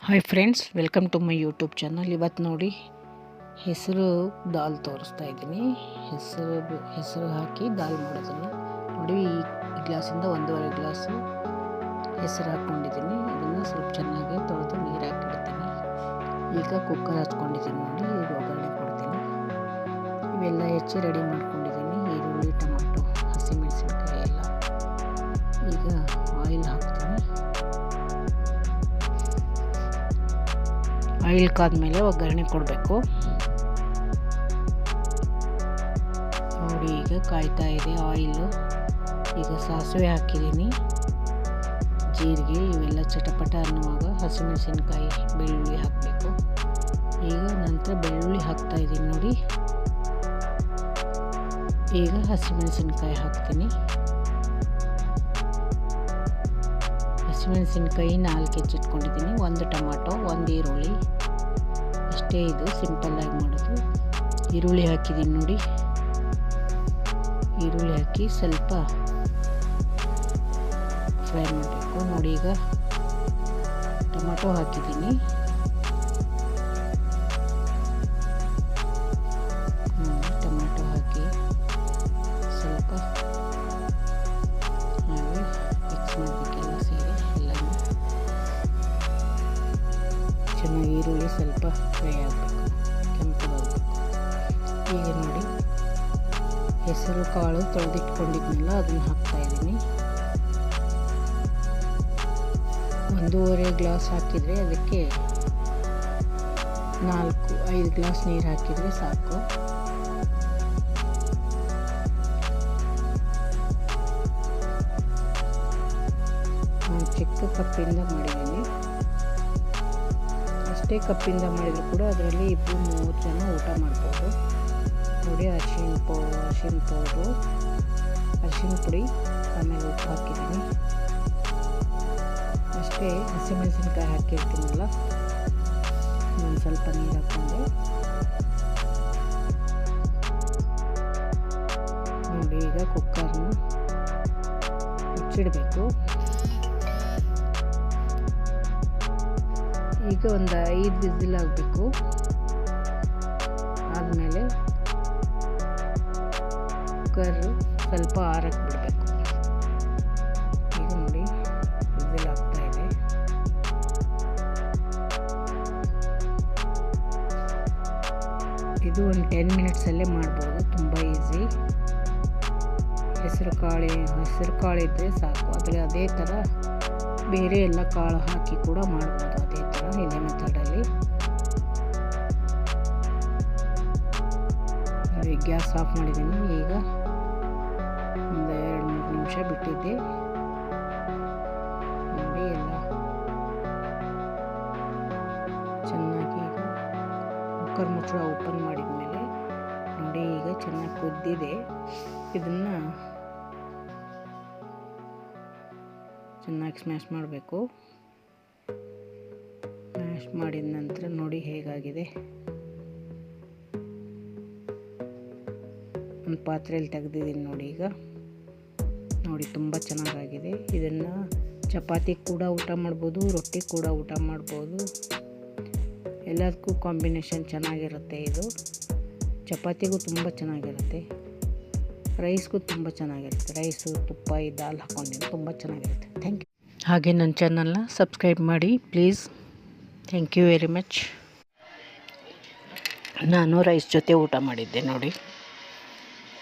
Hi friends, welcome to my YouTube channel. ಇವತ್ತು ನೋಡಿ ಹೆಸರು ದಾಲ್ ತೋರಿಸ್ತಾ ಇದ್ದೀನಿ. ಹೆಸರು ಹಾಕಿ ದಾಲ್ ಮಾಡೋದನ್ನು ನೋಡಿ. ಈ ಗ್ಲಾಸಿಂದ 1.5 ಗ್ಲಾಸು ಹೆಸರು ಹಾಕ್ಕೊಂಡಿದ್ದೀನಿ. ಅದನ್ನು ಸ್ವಲ್ಪ ಚೆನ್ನಾಗಿ ತೊಳೆದು ನೀರು ಹಾಕಿಡ್ತೀನಿ. ಈಗ ಕುಕ್ಕರ್ ಹಚ್ಕೊಂಡಿದ್ದೀನಿ ನೋಡಿ. ಈಗ ಒಗ್ಗರಣೆ ಕೊಡ್ತೀನಿ. ಇವೆಲ್ಲ ಹೆಚ್ಚಿ ರೆಡಿ ಮಾಡ್ಕೊಂಡಿದ್ದೀನಿ. ಈರುಳ್ಳಿ, ಟೊಮಟೊ, ಹಸಿಮೆಣಸಿನ್ಕಾಯಿ ಎಲ್ಲ. ಈಗ ಆಯಿಲ್ ಹಾಕ್ತೀನಿ. ಆಯಿಲ್ ಕಾದ್ಮೇಲೆ ಒಗ್ಗರಣೆ ಕೊಡಬೇಕು ನೋಡಿ. ಈಗ ಕಾಯ್ತಾ ಇದೆ ಆಯಿಲು. ಈಗ ಸಾಸಿವೆ ಹಾಕಿದ್ದೀನಿ, ಜೀರಿಗೆ, ಇವೆಲ್ಲ ಚಟಪಟ ಅನ್ನುವಾಗ ಹಸಿಮೆಣಸಿನ್ಕಾಯಿ, ಬೆಳ್ಳುಳ್ಳಿ ಹಾಕಬೇಕು. ಈಗ ನಂತರ ಬೆಳ್ಳುಳ್ಳಿ ಹಾಕ್ತಾ ಇದ್ದೀನಿ ನೋಡಿ. ಈಗ ಹಸಿಮೆಣಸಿನ್ಕಾಯಿ ಹಾಕ್ತೀನಿ. ಹಸಿಮೆಣಸಿನ್ಕಾಯಿ 4 ಹೆಚ್ಚಿಟ್ಕೊಂಡಿದ್ದೀನಿ. 1 ಟೊಮಾಟೊ, 1 ಈರುಳ್ಳಿ, ಅಷ್ಟೇ. ಇದು ಸಿಂಪಲ್ಲಾಗಿ ಮಾಡೋದು. ಈರುಳ್ಳಿ ಹಾಕಿದ್ದೀನಿ ನೋಡಿ. ಈರುಳ್ಳಿ ಹಾಕಿ ಸ್ವಲ್ಪ ಫ್ರೈ ಮಾಡಬೇಕು ನೋಡಿ. ಈಗ ಟೊಮಾಟೊ ಹಾಕಿದ್ದೀನಿ. ಟೊಮಾಟೊ ಹಾಕಿ ಸ್ವಲ್ಪ ಹಾಗೆ ಮಿಕ್ಸ್ ಮಾಡಬೇಕೆಲ್ಲ ಸೇರಿ ಎಲ್ಲನೂ ಚೆನ್ನಾಗಿ. ಈರುಳ್ಳಿ ಸ್ವಲ್ಪ ಫ್ರೈ ಆಗಬೇಕು, ಕೆಂಪಗಾಗಬೇಕು. ಈಗ ನೋಡಿ ಹೆಸರು ಕಾಳು ತೊಳೆದಿಟ್ಕೊಂಡಿದ್ನಲ್ಲ ಅದನ್ನು ಹಾಕ್ತಾ ಇದ್ದೀನಿ. 1.5 ಗ್ಲಾಸ್ ಹಾಕಿದರೆ ಅದಕ್ಕೆ 4-5 ಗ್ಲಾಸ್ ನೀರು ಹಾಕಿದರೆ ಸಾಕು. ಚಿಕ್ಕ ಕಪ್ಪಿಂದ ಮಾಡಿದ್ದೀನಿ. ಅಷ್ಟೇ ಕಪ್ಪಿಂದ ಮಾಡಿದರೂ ಕೂಡ ಅದರಲ್ಲಿ 2-3 ಜನ ಊಟ ಮಾಡ್ಬೋದು ನೋಡಿ. ಅರಿಶಿನ ಪೌಡ್ರು, ಅರಿಶಿನ ಪುಡಿ, ಆಮೇಲೆ ಉಪ್ಪು ಹಾಕಿದ್ದೀನಿ. ಅಷ್ಟೇ. ಹಸಿಮೆಣಸಿನ್ಕಾಯಿ ಹಾಕಿರ್ತೀನಲ್ಲ, ಒಂದು ಸ್ವಲ್ಪ ನೀರು ಹಾಕ್ಕೊಂಡೆ ನೋಡಿ. ಈಗ ಕುಕ್ಕರ್ನ ಮುಚ್ಚಿಡಬೇಕು. ಈಗ ಒಂದು 5 ವಿಸಿಲ್ ಆಗಬೇಕು. ಆದಮೇಲೆ ಕುಕ್ಕರ್ ಸ್ವಲ್ಪ ಆರಕ್ಕೆ ಬಿಡಬೇಕು. ಈಗ ನೋಡಿ ವಿಸಿಲ್ ಆಗ್ತಾ ಇದೆ. ಇದು ಒಂದು 10 ಮಿನಿಟ್ಸಲ್ಲೇ ಮಾಡ್ಬೋದು. ತುಂಬ ಈಸಿ. ಹೆಸರು ಕಾಳು ಇದ್ದರೆ ಸಾಕು. ಆದರೆ ಅದೇ ಥರ ಬೇರೆ ಎಲ್ಲ ಕಾಳು ಹಾಕಿ ಕೂಡ ಮಾಡ್ಬೋದು. ಅದೇ ಥರ ಇದೇ ಮೆಥಡಲ್ಲಿ. ಗ್ಯಾಸ್ ಆಫ್ ಮಾಡಿದ್ದೀನಿ. ಈಗ ಒಂದು 2-3 ನಿಮಿಷ ಬಿಟ್ಟಿದ್ದೆ ನೋಡಿ. ಎಲ್ಲ ಚೆನ್ನಾಗಿ ಈಗ ಕುಕ್ಕರ್ ಮುಚ್ಚಳ ಓಪನ್ ಮಾಡಿದ ಮೇಲೆ ನೋಡಿ, ಈಗ ಚೆನ್ನಾಗಿ ಕುದ್ದಿದೆ. ಇದನ್ನು ಚೆನ್ನಾಗಿ ಸ್ಮ್ಯಾಶ್ ಮಾಡಬೇಕು. ಸ್ಮ್ಯಾಶ್ ಮಾಡಿದ ನಂತರ ನೋಡಿ ಹೇಗಾಗಿದೆ. ಒಂದು ಪಾತ್ರೆಯಲ್ಲಿ ತೆಗೆದಿದ್ದೀನಿ ನೋಡಿ. ಈಗ ನೋಡಿ ತುಂಬ ಚೆನ್ನಾಗಾಗಿದೆ. ಇದನ್ನು ಚಪಾತಿ ಕೂಡ ಊಟ ಮಾಡ್ಬೋದು, ರೊಟ್ಟಿ ಕೂಡ ಊಟ ಮಾಡ್ಬೋದು. ಎಲ್ಲದಕ್ಕೂ ಕಾಂಬಿನೇಷನ್ ಚೆನ್ನಾಗಿರುತ್ತೆ. ಇದು ಚಪಾತಿಗೂ ತುಂಬ ಚೆನ್ನಾಗಿರುತ್ತೆ, ರೈಸ್ಗೂ ತುಂಬ ಚೆನ್ನಾಗಿರುತ್ತೆ. ರೈಸು, ತುಪ್ಪ, ಈ ದಾಲ್ ಹಾಕ್ಕೊಂಡಿದ್ದು ತುಂಬ ಚೆನ್ನಾಗಿರುತ್ತೆ. Thank you. ಹಾಗೆ ನನ್ನ ಚಾನಲ್ನ ಸಬ್ಸ್ಕ್ರೈಬ್ ಮಾಡಿ please. Thank you very much. ನಾನು ರೈಸ್ ಜೊತೆ ಊಟ ಮಾಡಿದ್ದೆ ನೋಡಿ.